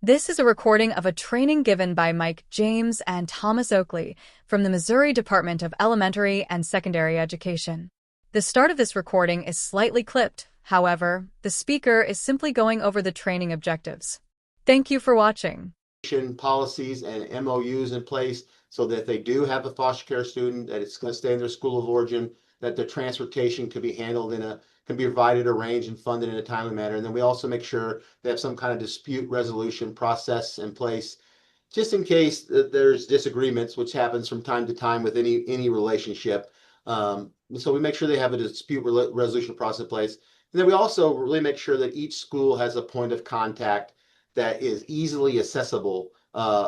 This is a recording of a training given by Mike James and Thomas Oakley from the Missouri Department of Elementary and Secondary Education. The start of this recording is slightly clipped. However, the speaker is simply going over the training objectives. Thank you for watching. Policies and MOUs in place so that if they do have a foster care student, that it's going to stay in their school of origin, that the transportation can be handled can be provided, arranged, and funded in a timely manner. And then we also make sure they have some kind of dispute resolution process in place, just in case there's disagreements, which happens from time to time with any relationship. So we make sure they have a dispute resolution process in place. And then we also really make sure that each school has a point of contact that is easily accessible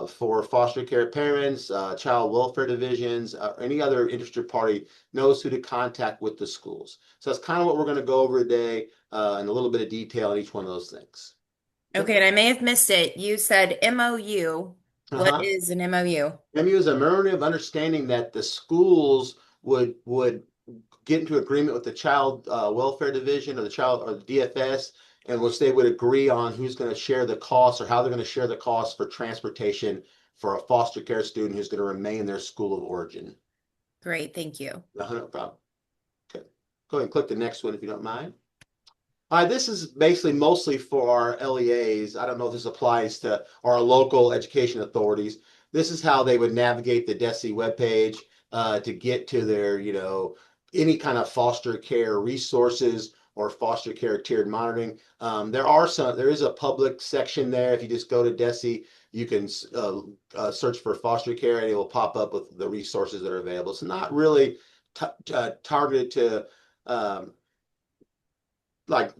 for foster care parents, child welfare divisions, any other interested party knows who to contact with the schools. So that's kind of what we're going to go over today in a little bit of detail on each one of those things. Okay, and I may have missed it. You said MOU. What is an MOU? MOU is a memorandum of understanding that the schools would get into agreement with the child welfare division or the DFS, in which they would agree on who's going to share the costs or how they're going to share the costs for transportation for a foster care student who's going to remain in their school of origin. Great, thank you. No problem. Okay, go ahead and click the next one if you don't mind. This is basically mostly for our LEAs. I don't know if this applies to our local education authorities. This is how they would navigate the DESE webpage to get to their, any kind of foster care resources or foster care tiered monitoring. There is a public section there. If you just go to DESE, you can search for foster care and it will pop up with the resources that are available. It's not really targeted to like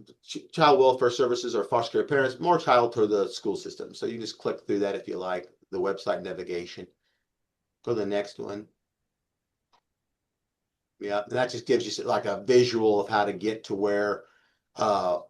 child welfare services or foster care parents, more child to the school system. So you can just click through that if you like, the website navigation. Go to the next one. Yeah, and that just gives you like a visual of how to get to where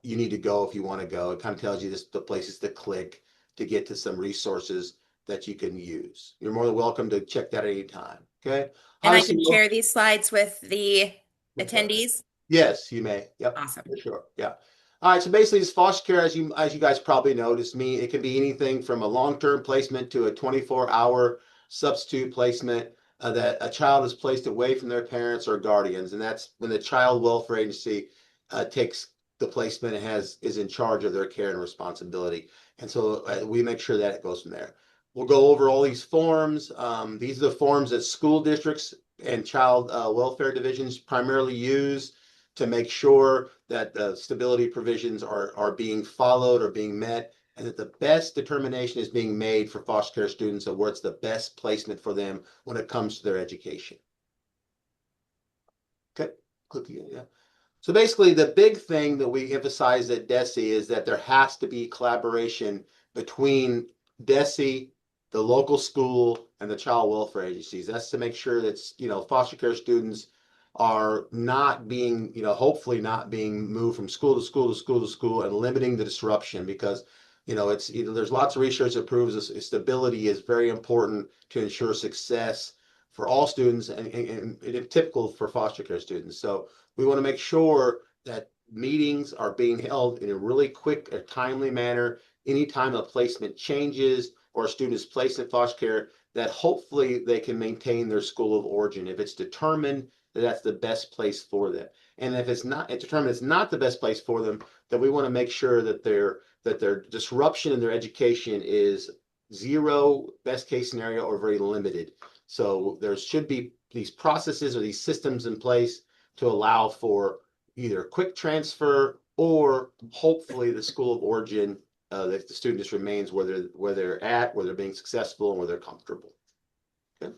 you need to go if you want to go. It kind of tells you the places to click to get to some resources that you can use. You're more than welcome to check that at any time. Okay. And I can share these slides with the attendees? Yes, you may. Yep. Awesome. For sure. Yeah. All right. So basically, this foster care, as you guys probably noticed, it can be anything from a long-term placement to a 24-hour substitute placement. That a child is placed away from their parents or guardians, and that's when the child welfare agency takes the placement and is in charge of their care and responsibility. And so we make sure that it goes from there. We'll go over all these forms. These are the forms that school districts and child welfare divisions primarily use to make sure that the stability provisions are being followed or being met, and that the best determination is being made for foster care students of where it's the best placement for them when it comes to their education. Okay, click again, yeah. So basically, the big thing that we emphasize at DESE is that there has to be collaboration between DESE, the local school, and the child welfare agencies. That's to make sure that, foster care students are not being, hopefully not being moved from school to school to school to school and limiting the disruption, because there's lots of research that proves this stability is very important to ensure success for all students and typical for foster care students. So we want to make sure that meetings are being held in a really quick and timely manner anytime a placement changes or a student is placed in foster care, that hopefully they can maintain their school of origin if it's determined that that's the best place for them. And if it's determined it's not the best place for them, then we want to make sure that their disruption in their education is zero, best case scenario, or very limited. So there should be these processes or these systems in place to allow for either quick transfer or hopefully the school of origin, that the student just remains where they're at, where they're being successful, and where they're comfortable. Okay.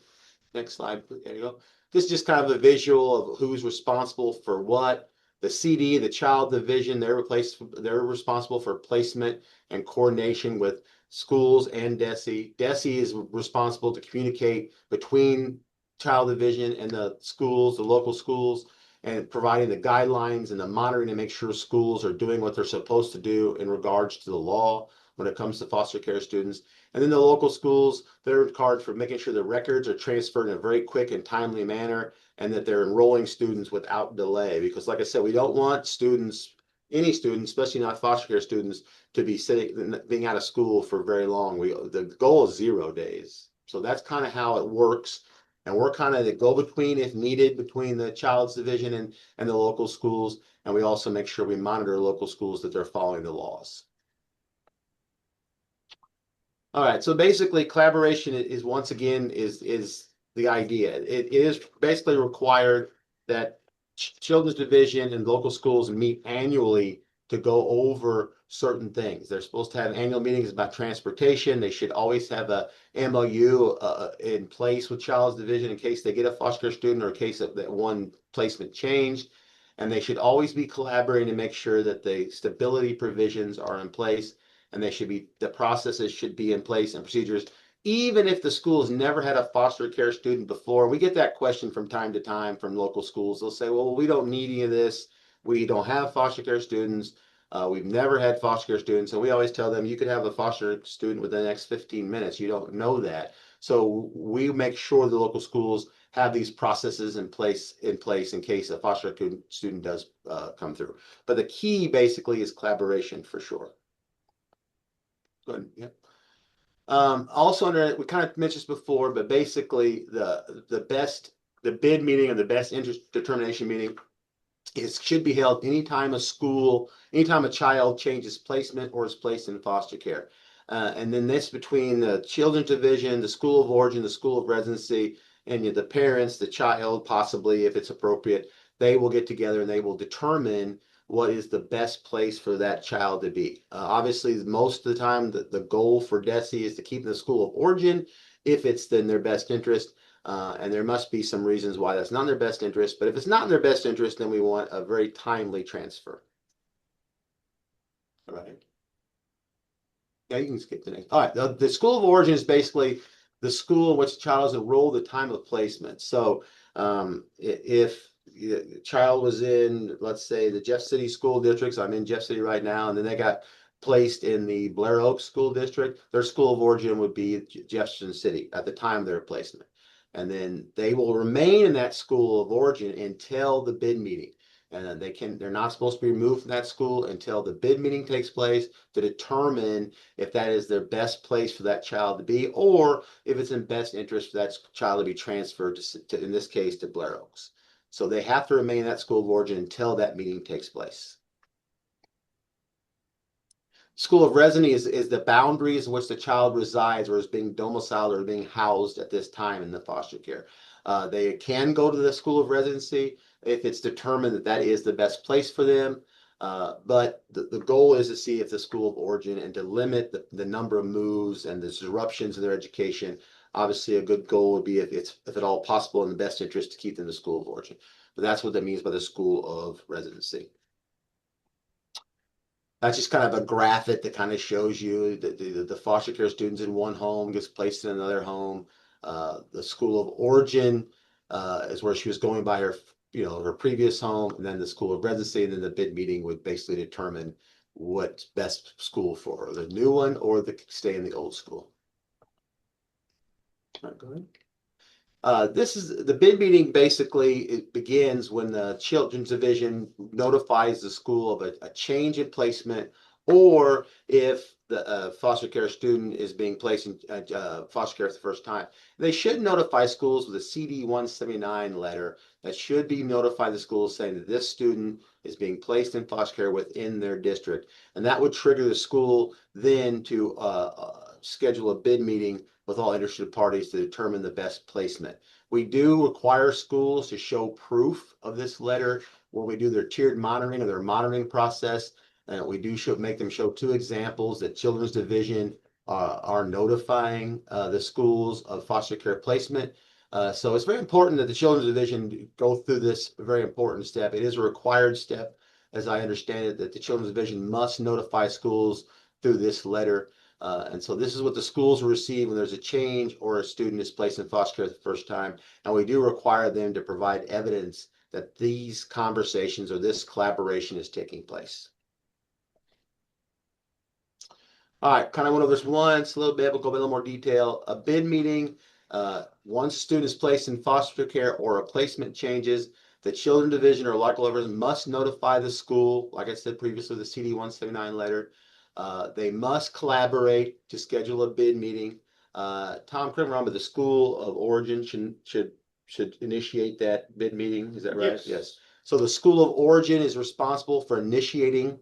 Next slide. There you go. This is just kind of a visual of who's responsible for what. The CD, the child division, they're responsible for placement and coordination with schools and DESE. DESE is responsible to communicate between child division and the schools, the local schools, and providing the guidelines and the monitoring to make sure schools are doing what they're supposed to do in regards to the law when it comes to foster care students. And then the local schools, they're in charge for making sure the records are transferred in a very quick and timely manner, and that they're enrolling students without delay. Because like I said, we don't want students any student, especially not foster care students, to be being out of school for very long. The goal is 0 days. So that's kind of how it works. And we're kind of the go-between, if needed, between the child's division and the local schools. And we also make sure we monitor local schools that they're following the laws. All right, so basically collaboration is once again is the idea. It is basically required that children's division and local schools meet annually to go over certain things. They're supposed to have annual meetings about transportation. They should always have a MOU in place with child's division in case they get a foster care student or in case of that one placement changed. And they should always be collaborating to make sure that the stability provisions are in place, and the processes should be in place and procedures, even if the school has never had a foster care student before. We get that question from time to time from local schools. They'll say, well, we don't need any of this. We don't have foster care students. We've never had foster care students. And we always tell them, you could have a foster student within the next 15 minutes. You don't know that. So we make sure the local schools have these processes in place in case a foster student does come through. But the key basically is collaboration for sure. Good. Yeah. Also we kind of mentioned this before, but basically the bid meeting or the best interest determination meeting should be held anytime anytime a child changes placement or is placed in foster care. And then this between the children's division, the school of origin, the school of residency, and the parents, the child, possibly if it's appropriate, they will get together and they will determine what is the best place for that child to be. Obviously, most of the time, the goal for DESE is to keep in the school of origin if it's in their best interest. And there must be some reasons why that's not in their best interest. But if it's not in their best interest, then we want a very timely transfer. All right. Yeah, you can skip the next. All right. The school of origin is basically the school in which the child is enrolled at the time of placement. So if the child was in, let's say, the Jeff City school districts, I'm in Jeff City right now, and then they got placed in the Blair Oaks school district, their school of origin would be Jefferson City at the time of their placement. And then they will remain in that school of origin until the bid meeting. And they're not supposed to be removed from that school until the bid meeting takes place to determine if that is their best place for that child to be, or if it's in best interest for that child to be transferred to in this case, to Blair Oaks. So they have to remain in that school of origin until that meeting takes place. School of residency is the boundaries in which the child resides or is being domiciled or being housed at this time in the foster care. They can go to the school of residency if it's determined that that is the best place for them. But the goal is to see if the school of origin and to limit the number of moves and the disruptions in their education. Obviously, a good goal would be if at all possible in the best interest to keep them in the school of origin. But that's what that means by the school of residency. That's just kind of a graphic that kind of shows you the foster care students in one home gets placed in another home. The school of origin is where she was going by her previous home, and then the school of residency, and then the bid meeting would basically determine what's best school for her, the new one or stay in the old school. All right, go ahead. This is the bid meeting. Basically, it begins when the children's division notifies the school of a change in placement, or if the foster care student is being placed in foster care for the first time. They should notify schools with a CD 179 letter that should be notified the schools saying that this student is being placed in foster care within their district. And that would trigger the school then to schedule a bid meeting with all interested parties to determine the best placement. We do require schools to show proof of this letter when we do their tiered monitoring or their monitoring process. We do make them show 2 examples that Children's Division are notifying the schools of foster care placement. So it's very important that the Children's Division go through this very important step. It is a required step, as I understand it, that the Children's Division must notify schools through this letter. And so this is what the schools will receive when there's a change or a student is placed in foster care the first time. And we do require them to provide evidence that these conversations or this collaboration is taking place. All right, kind of went over this once a little bit, we'll go into a little more detail. A bid meeting, once a student is placed in foster care or a placement changes, The Children Division or local level must notify the school, like I said previously, the CD 179 letter. They must collaborate to schedule a bid meeting. Tom, correct me if I'm wrong, but the school of origin should initiate that bid meeting. Is that right? Yes. Yes. So the school of origin is responsible for initiating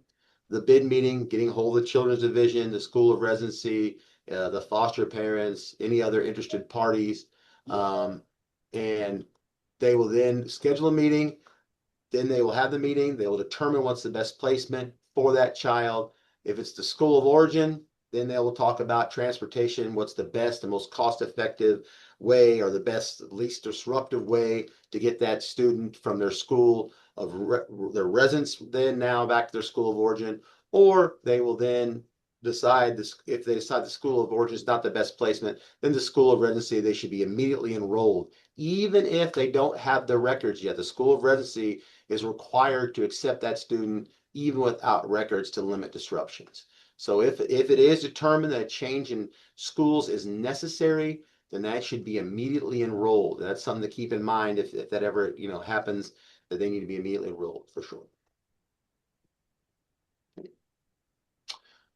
the bid meeting, getting hold of the Children's Division, the school of residency, the foster parents, any other interested parties. And they will then schedule a meeting. Then they will have the meeting. They will determine what's the best placement for that child. If it's the school of origin, then they will talk about transportation, what's the best and most cost-effective way or the best, least disruptive way to get that student from their school of their residence then now back to their school of origin. Or they will then decide this, if they decide the school of origin is not the best placement, then the school of residency, they should be immediately enrolled. Even if they don't have the records yet, the school of residency is required to accept that student even without records to limit disruptions. So if it is determined that a change in schools is necessary, then that should be immediately enrolled. That's something to keep in mind if that ever happens, that they need to be immediately enrolled for sure.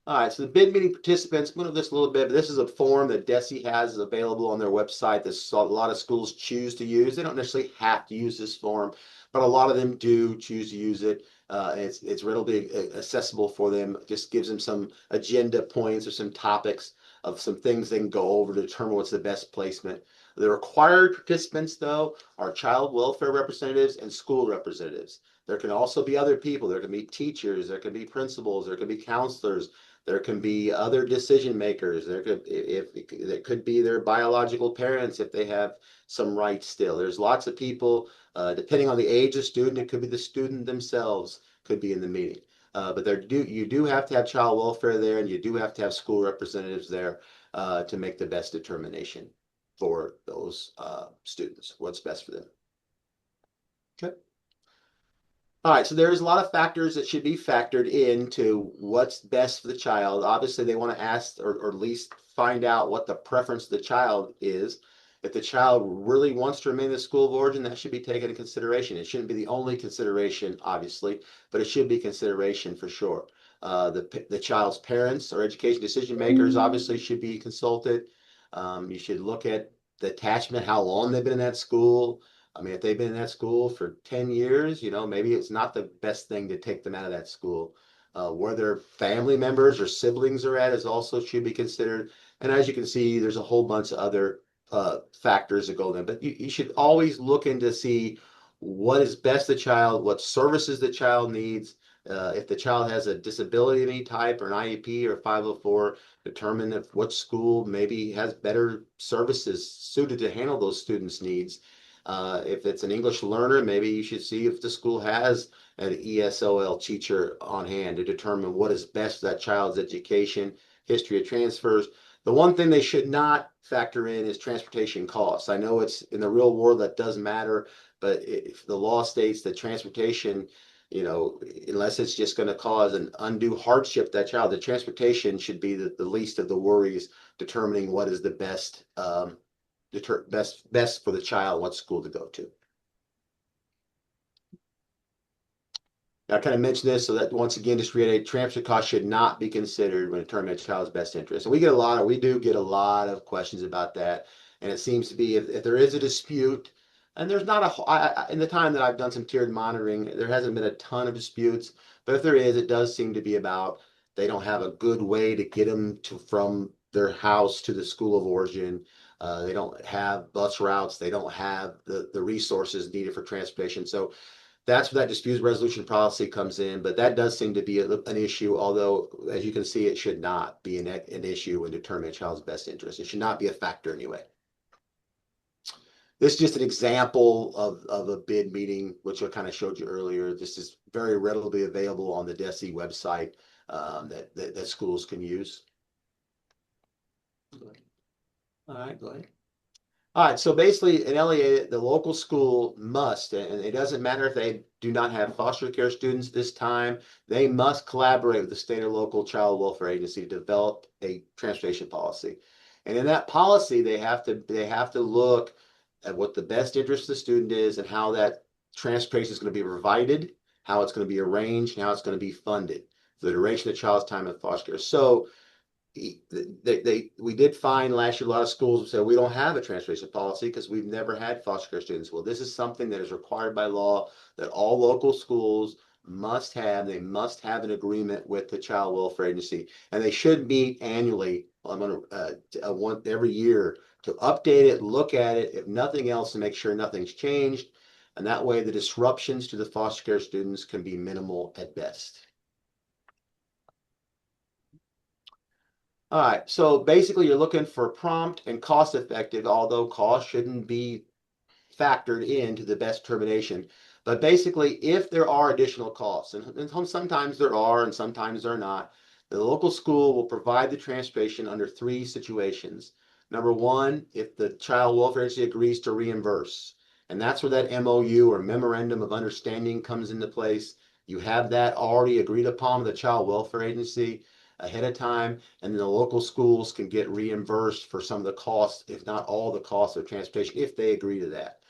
All right, so the bid meeting participants, we'll go into this a little bit, but this is a form that DESE has available on their website that a lot of schools choose to use. They don't necessarily have to use this form, but a lot of them do choose to use it. It's readily accessible for them. It just gives them some agenda points or some topics of some things they can go over to determine what's the best placement. The required participants, though, are child welfare representatives and school representatives. There can also be other people. There can be teachers, there can be principals, there can be counselors, there can be other decision makers. There could be their biological parents if they have some rights still. There's lots of people, depending on the age of the student, it could be the student themselves could be in the meeting. But you do have to have child welfare there, and you do have to have school representatives there to make the best determination for those students, what's best for them. Okay. All right, so there's a lot of factors that should be factored into what's best for the child. Obviously, they want to ask or at least find out what the preference of the child is. If the child really wants to remain in the school of origin, that should be taken into consideration. It shouldn't be the only consideration, obviously, but it should be consideration for sure. The child's parents or education decision makers obviously should be consulted. You should look at the attachment, how long they've been in that school. I mean, if they've been in that school for 10 years, maybe it's not the best thing to take them out of that school. Where their family members or siblings are at is also should be considered. And as you can see, there's a whole bunch of other factors that go in. But you should always look into see what is best the child, what services the child needs. If the child has a disability of any type or an IEP or 504, determine if what school maybe has better services suited to handle those students' needs. If it's an English learner, maybe you should see if the school has an ESOL teacher on hand to determine what is best for that child's education, history of transfers. The one thing they should not factor in is transportation costs. I know it's in the real world that does matter, but if the law states that transportation, unless it's just going to cause an undue hardship to that child, the transportation should be the least of the worries determining what is the best best for the child, what school to go to. I kind of mentioned this so that once again, just reiterate, transfer costs should not be considered when determining a child's best interest. And we do get a lot of questions about that. And it seems to be if there is a dispute, and there's not in the time that I've done some tiered monitoring, there hasn't been a ton of disputes. But if there is, it does seem to be about they don't have a good way to get them from their house to the school of origin. They don't have bus routes. They don't have the resources needed for transportation. So that's where that dispute resolution policy comes in. But that does seem to be an issue, although, as you can see, it should not be an issue when determining a child's best interest. It should not be a factor anyway. This is just an example of a bid meeting, which I kind of showed you earlier. This is very readily available on the DESE website that schools can use. All right, go ahead. All right, so basically in LEA, the local school must, and it doesn't matter if they do not have foster care students this time, they must collaborate with the state or local child welfare agency to develop a transportation policy. And in that policy, they have to look at what the best interest of the student is and how that transportation is going to be provided, how it's going to be arranged, and how it's going to be funded for the duration of the child's time in foster care. So we did find last year a lot of schools said we don't have a transportation policy because we've never had foster care students. Well, this is something that is required by law that all local schools must have. They must have an agreement with the child welfare agency, and they should meet annually. I'm gonna one every year to update it, look at it, if nothing else, to make sure nothing's changed, and that way the disruptions to the foster care students can be minimal at best. All right, so basically you're looking for prompt and cost effective, although cost shouldn't be factored into the best determination. But basically, if there are additional costs, and sometimes there are and sometimes there are not, the local school will provide the transportation under 3 situations. Number 1, if the child welfare agency agrees to reimburse, and that's where that MOU or memorandum of understanding comes into place. You have that already agreed upon with the child welfare agency ahead of time, and then the local schools can get reimbursed for some of the costs, if not all the costs of transportation, if they agree to that.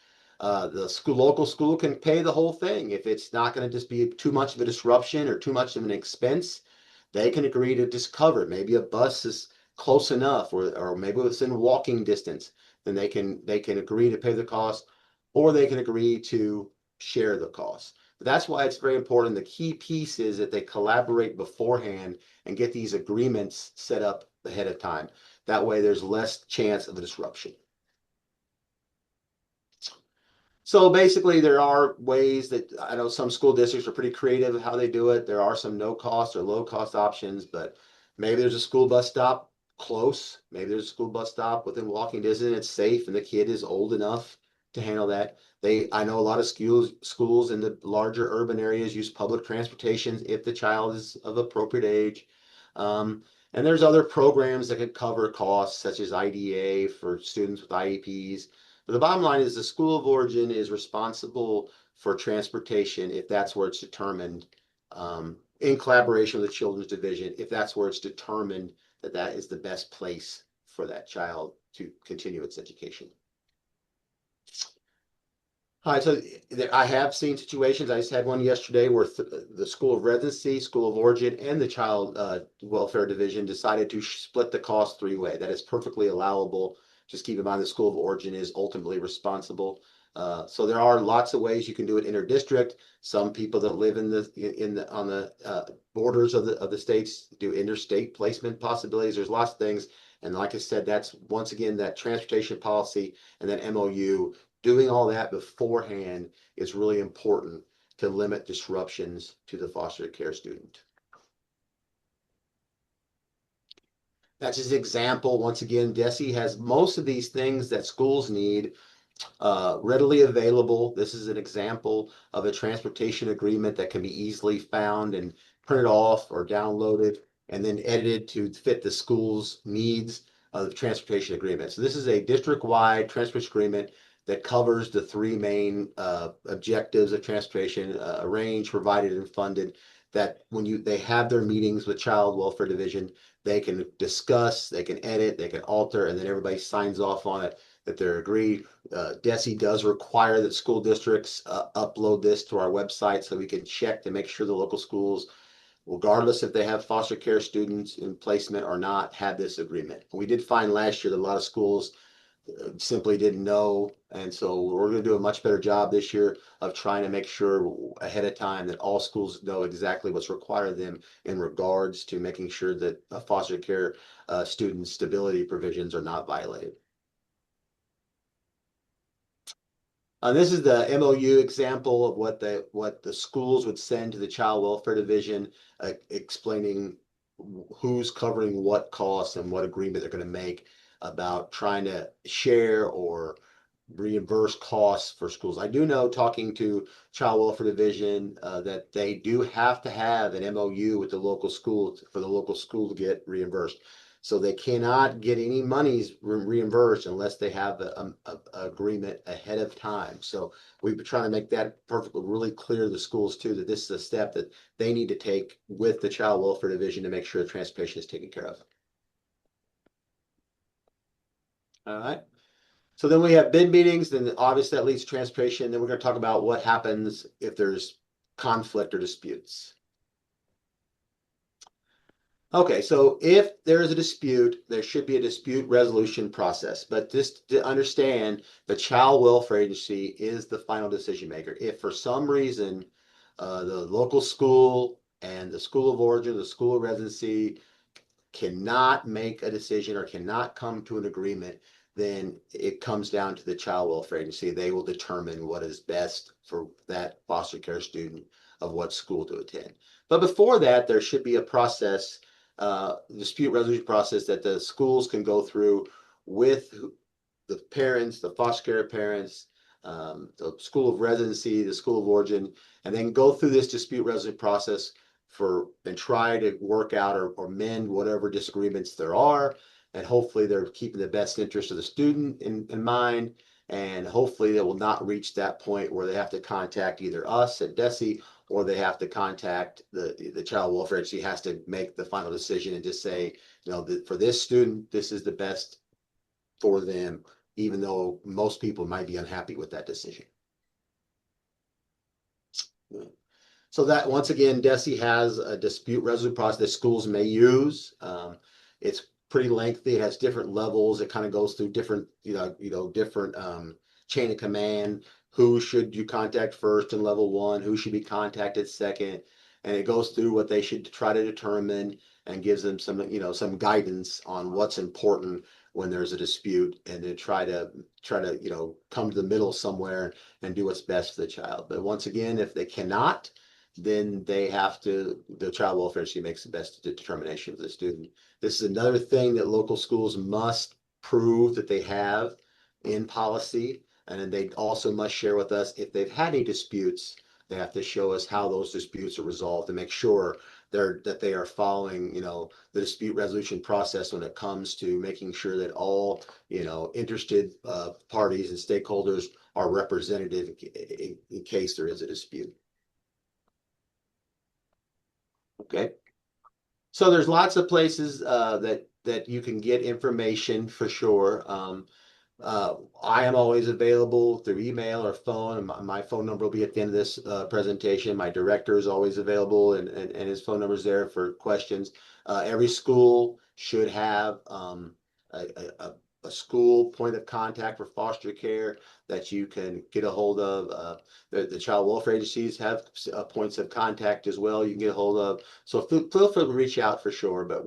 The local school can pay the whole thing. If it's not going to just be too much of a disruption or too much of an expense, they can agree to just cover it. Maybe a bus is close enough, or maybe it's in walking distance, then they can agree to pay the cost, or they can agree to share the cost. But that's why it's very important. The key piece is that they collaborate beforehand and get these agreements set up ahead of time. That way there's less chance of a disruption. So basically, there are ways that I know some school districts are pretty creative how they do it. There are some no cost or low cost options, but maybe there's a school bus stop close. Maybe there's a school bus stop within walking distance. It's safe and the kid is old enough to handle that. I know a lot of schools in the larger urban areas use public transportation if the child is of appropriate age. And there's other programs that could cover costs, such as IDA for students with IEPs. But the bottom line is the school of origin is responsible for transportation if that's where it's determined, in collaboration with the Children's Division, if that's where it's determined that that is the best place for that child to continue its education. All right, so I have seen situations. I just had one yesterday where the School of Residency, School of Origin, and the Child Welfare Division decided to split the cost 3-way. That is perfectly allowable. Just keep in mind the School of Origin is ultimately responsible. So there are lots of ways you can do it inter-district. Some people that live on the borders of the states do interstate placement possibilities. There's lots of things. And like I said, that's once again that transportation policy and that MOU. Doing all that beforehand is really important to limit disruptions to the foster care student. That's his example. Once again, DESE has most of these things that schools need readily available. This is an example of a transportation agreement that can be easily found and printed off or downloaded and then edited to fit the school's needs of the transportation agreement. So this is a district-wide transportation agreement that covers the 3 main objectives of transportation: arranged, provided, and funded. That when they have their meetings with Child Welfare Division, they can discuss, they can edit, they can alter, and then everybody signs off on it that they're agreed. DESE does require that school districts upload this to our website so we can check to make sure the local schools, regardless if they have foster care students in placement or not, have this agreement. We did find last year that a lot of schools simply didn't know, and so we're going to do a much better job this year of trying to make sure ahead of time that all schools know exactly what's required of them in regards to making sure that foster care student stability provisions are not violated. This is the MOU example of what the schools would send to the Child Welfare Division, explaining who's covering what costs and what agreement they're going to make about trying to share or reimburse costs for schools. I do know, talking to Child Welfare Division, that they do have to have an MOU with the local school for the local school to get reimbursed. So they cannot get any monies reimbursed unless they have a agreement ahead of time. So we've been trying to make that perfectly really clear to the schools too, that this is a step that they need to take with the Child Welfare Division to make sure the transportation is taken care of. All right. So then we have bid meetings, then obviously that leads to transportation. Then we're going to talk about what happens if there's conflict or disputes. Okay, so if there is a dispute, there should be a dispute resolution process. But just to understand, the Child Welfare Agency is the final decision maker. If for some reason the local school and the school of origin, the school of residency cannot make a decision or cannot come to an agreement, then it comes down to the Child Welfare Agency. They will determine what is best for that foster care student of what school to attend. But before that, there should be a process, dispute resolution process that the schools can go through with the parents, the foster care parents, the school of residency, the school of origin, and then go through this dispute resolution process and try to work out or mend whatever disagreements there are. And hopefully they're keeping the best interest of the student in mind. And hopefully they will not reach that point where they have to contact either us at DESE or they have to contact the Child Welfare Agency has to make the final decision and just say, for this student, this is the best for them, even though most people might be unhappy with that decision. So that once again, DESE has a dispute resolution process that schools may use. It's pretty lengthy. It has different levels. It kind of goes through different, different chain of command. Who should you contact first in level one? Who should be contacted second? And it goes through what they should try to determine and gives them some, some guidance on what's important when there's a dispute, and then try to come to the middle somewhere and do what's best for the child. But once again, if they cannot, then the Child Welfare Agency makes the best determination for the student. This is another thing that local schools must prove that they have in policy. And then they also must share with us if they've had any disputes, they have to show us how those disputes are resolved to make sure that they are following, the dispute resolution process when it comes to making sure that all, interested parties and stakeholders are representative in case there is a dispute. Okay. So there's lots of places that you can get information for sure. I am always available through email or phone, and my phone number will be at the end of this presentation. My director is always available, and his phone number is there for questions. Every school should have a school point of contact for foster care that you can get a hold of. The Child Welfare Agencies have points of contact as well you can get a hold of. So feel free to reach out for sure. But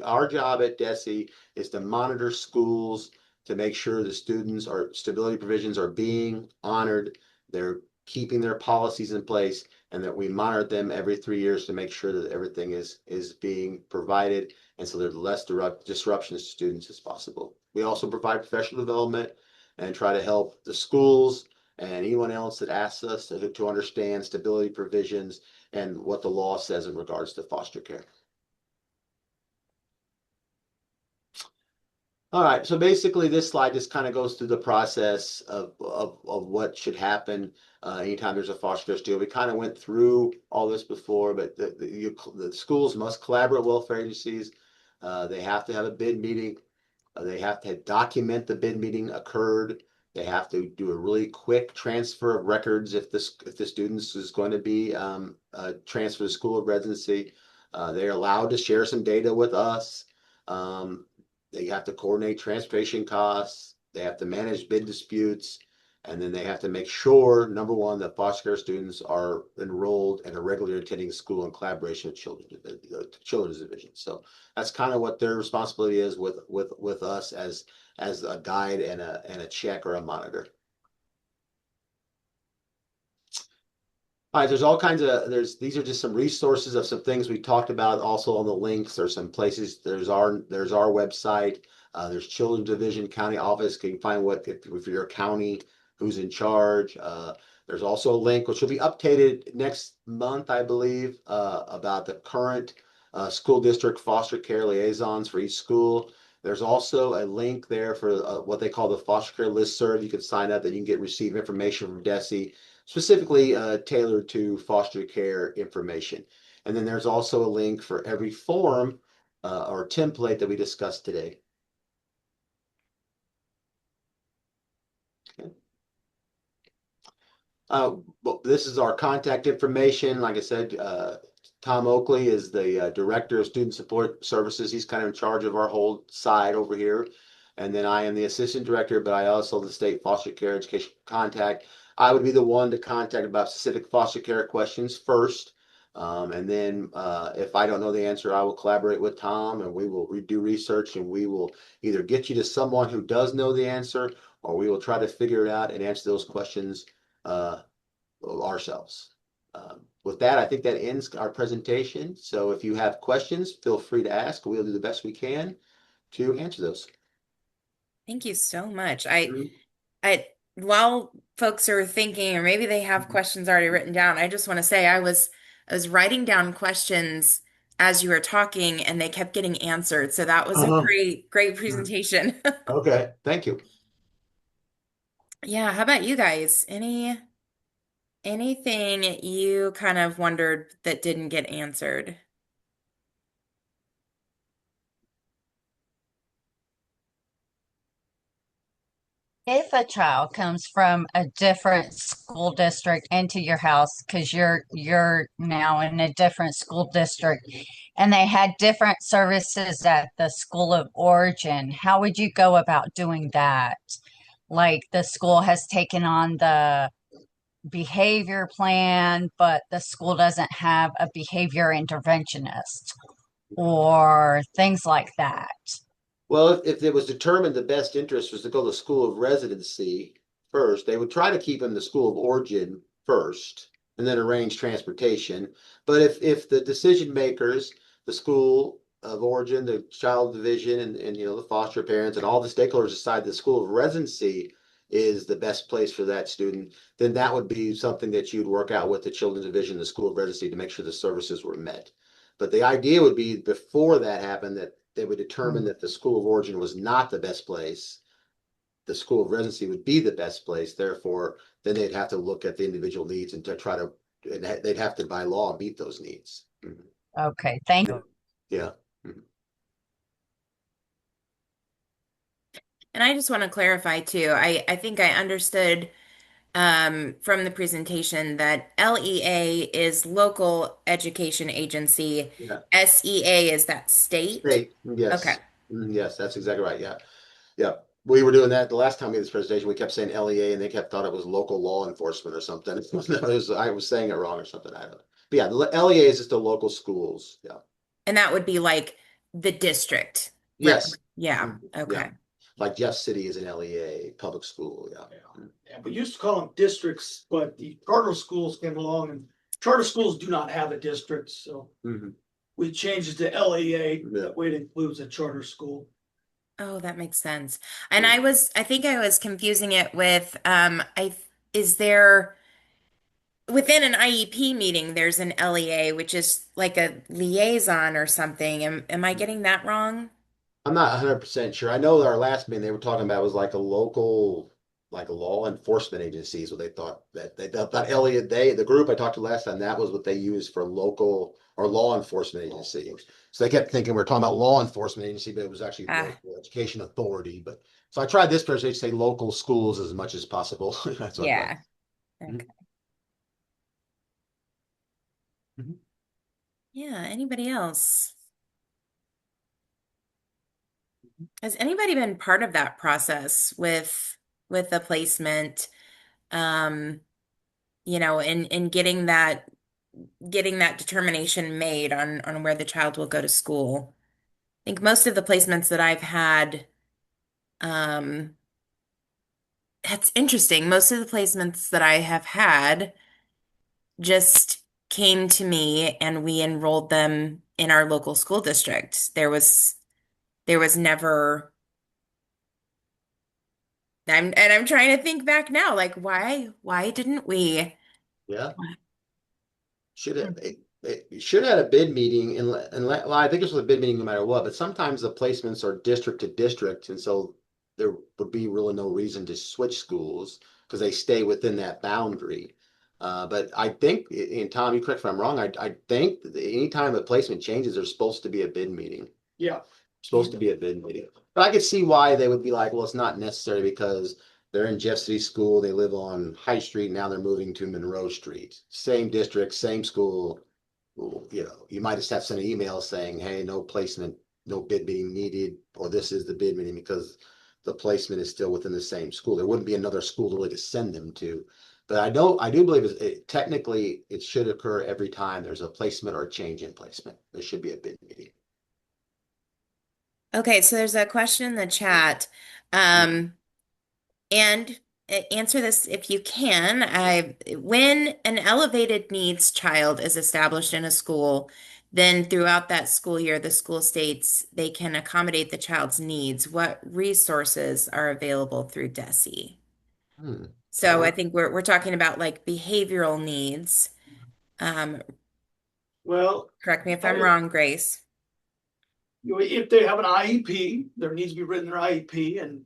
our job at DESE is to monitor schools to make sure the students or stability provisions are being honored, they're keeping their policies in place, and that we monitor them every 3 years to make sure that everything is being provided, and so there's less disruptions to students as possible. We also provide professional development and try to help the schools and anyone else that asks us to understand stability provisions and what the law says in regards to foster care. All right, so basically this slide just kind of goes through the process of what should happen anytime there's a foster care deal. We kind of went through all this before, but the schools must collaborate with welfare agencies. They have to have a bid meeting. They have to document the bid meeting occurred. They have to do a really quick transfer of records if the students is going to be transferred to school of residency. They're allowed to share some data with us. They have to coordinate transportation costs. They have to manage bid disputes. And then they have to make sure, number one, that foster care students are enrolled and are regularly attending school in collaboration with children's division. So that's kind of what their responsibility is with us as a guide and a check or a monitor. All right, there's all kinds of these are just some resources of some things we talked about also on the links. There's some places, there's our website, there's Children's Division County Office. You can find if your county, who's in charge. There's also a link which will be updated next month, I believe, about the current school district foster care liaisons for each school. There's also a link there for what they call the foster care listserv. You can sign up and you can receive information from DESE, specifically tailored to foster care information. And then there's also a link for every form or template that we discussed today. Well, this is our contact information. Like I said, Tom Oakley is the Director of Student Support Services. He's kind of in charge of our whole side over here. And then I am the Assistant Director, but I also the State Foster Care Education contact. I would be the one to contact about specific foster care questions first. And then if I don't know the answer, I will collaborate with Tom and we will do research and we will either get you to someone who does know the answer or we will try to figure it out and answer those questions ourselves. With that, I think that ends our presentation. So if you have questions, feel free to ask. We'll do the best we can to answer those. Thank you so much. Mhm. While folks are thinking, or maybe they have questions already written down, I just want to say I was writing down questions as you were talking, and they kept getting answered. So that was a Uh-huh. great presentation. Okay, thank you. Yeah, how about you guys? Anything you kind of wondered that didn't get answered? If a child comes from a different school district into your house because you're now in a different school district and they had different services at the school of origin, how would you go about doing that? Like the school has taken on the behavior plan, but the school doesn't have a behavior interventionist or things like that. Well, if it was determined the best interest was to go to the school of residency first, they would try to keep him in the school of origin first and then arrange transportation. But if the decision makers, the school of origin, the child division, and the foster parents and all the stakeholders decide the school of residency is the best place for that student, then that would be something that you'd work out with the children's division, the school of residency to make sure the services were met. But the idea would be before that happened that they would determine that the school of origin was not the best place. The school of residency would be the best place. Therefore, then they'd have to look at the individual needs and to try to, and they'd have to by law meet those needs. Okay, thank you. Yeah. And I just want to clarify too. I think I understood from the presentation that LEA is local education agency. Yeah. SEA is that state? State. Yes. Okay. Yes, that's exactly right. Yeah. Yeah. We were doing that the last time we did this presentation. We kept saying LEA and they kept thought it was local law enforcement or something. I was saying it wrong or something. I don't know. But yeah, the LEA is just the local schools. Yeah. And that would be like the district. Yes. Yeah. Yeah. Okay. Like Jeff City is an LEA public school. Yeah. Yeah, we used to call them districts, but the charter schools came along and charter schools do not have a district, so Mhm. we changed it to LEA. Yeah. That way it includes a charter school. Oh, that makes sense. And Yeah. I think I was confusing it with is there within an IEP meeting there's an LEA, which is like a liaison or something. Am I getting that wrong? I'm not 100% sure. I know our last meeting they were talking about was like a local, like a law enforcement agency is what they thought that they thought Elliot, the group I talked to last time, that was what they used for local or law enforcement agency. So they kept thinking we are talking about law enforcement agency, but it was actually Ah. local education authority. But so I tried this presentation to say local schools as much as possible. That's what Yeah. Mhm. Okay. Mhm. Yeah, anybody else? Has anybody been part of that process with the placement? Um, in getting that determination made on where the child will go to school. I think most of the placements that I've had, um, that's interesting. Most of the placements that I have had just came to me and we enrolled them in our local school district. There was never I'm trying to think back now, like why didn't we? Yeah. Should have it should have had a bid meeting and well, I think this was a bid meeting no matter what, but sometimes the placements are district to district, and so there would be really no reason to switch schools because they stay within that boundary. But I think, and Tom, you correct if I'm wrong, I think that anytime a placement changes, there's supposed to be a bid meeting. Yeah. Supposed to be a bid meeting. But I could see why they would be like, well, it's not necessary because they're in Jeff City School, they live on High Street, now they're moving to Monroe Street. Same district, same school. You know, you might just have sent an email saying, hey, no placement, no bid meeting needed, or this is the bid meeting because the placement is still within the same school. There wouldn't be another school really to send them to. But I do believe technically it should occur every time there's a placement or a change in placement. There should be a bid meeting. Okay, so there's a question in the chat. And answer this if you can. When an elevated needs child is established in a school, then throughout that school year, the school states they can accommodate the child's needs. What resources are available through DESE? So I think we're talking about like behavioral needs. Well, Correct me if I'm wrong, Grace. if they have an IEP, there needs to be written their IEP, and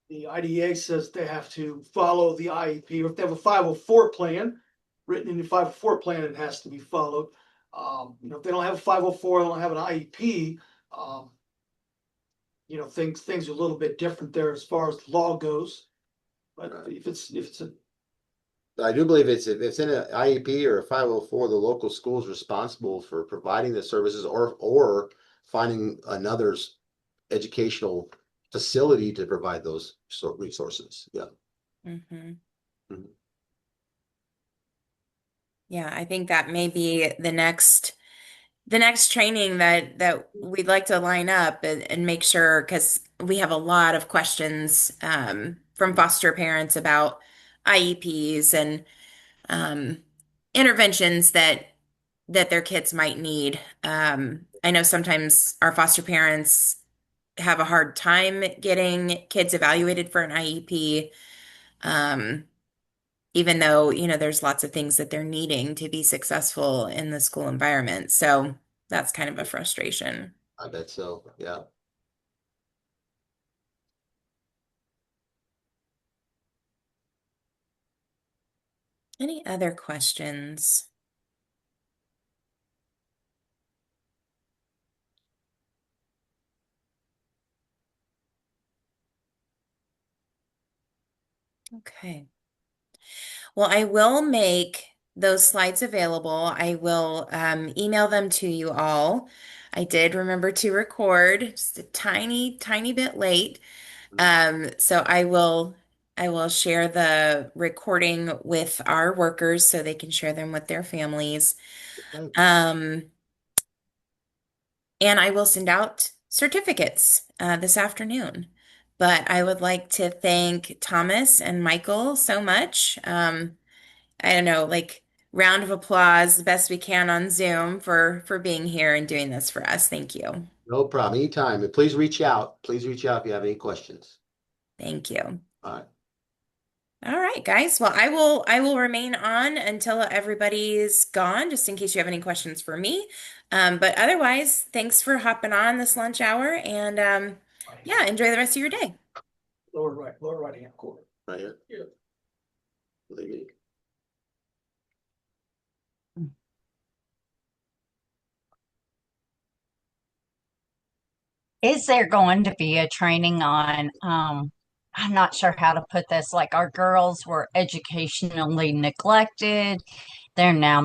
the IDEA says they have to follow the IEP, or if they have a 504 plan, written in the 504 plan, it has to be followed. If they don't have a 504, they don't have an IEP, things are a little bit different there as far as the law goes. But if it's a I do believe if it's in an IEP or a 504, the local school is responsible for providing the services or finding another educational facility to provide those resources. Yeah. Yeah, I think that may be the next training that we'd like to line up and make sure, because we have a lot of questions from foster parents about IEPs and interventions that their kids might need. I know sometimes our foster parents have a hard time getting kids evaluated for an IEP, even though, there's lots of things that they're needing to be successful in the school environment. So that's kind of a frustration. I bet so. Yeah. Any other questions? Okay. Well, I will make those slides available. I will email them to you all. I did remember to record just a tiny, tiny bit late. So I will share the recording with our workers so they can share them with their families. And I will send out certificates this afternoon. But I would like to thank Thomas and Michael so much. I don't know, like round of applause, the best we can on Zoom for being here and doing this for us. Thank you. No problem. Anytime. And please reach out. Please reach out if you have any questions. Thank you. All right. All right, guys. Well, I will remain on until everybody's gone, just in case you have any questions for me. But otherwise, thanks for hopping on this lunch hour, and yeah, enjoy the rest of your day. lower right hand corner. Right here. Yeah. Believe me. Is there going to be a training on, I'm not sure how to put this, like our girls were educationally neglected. They're now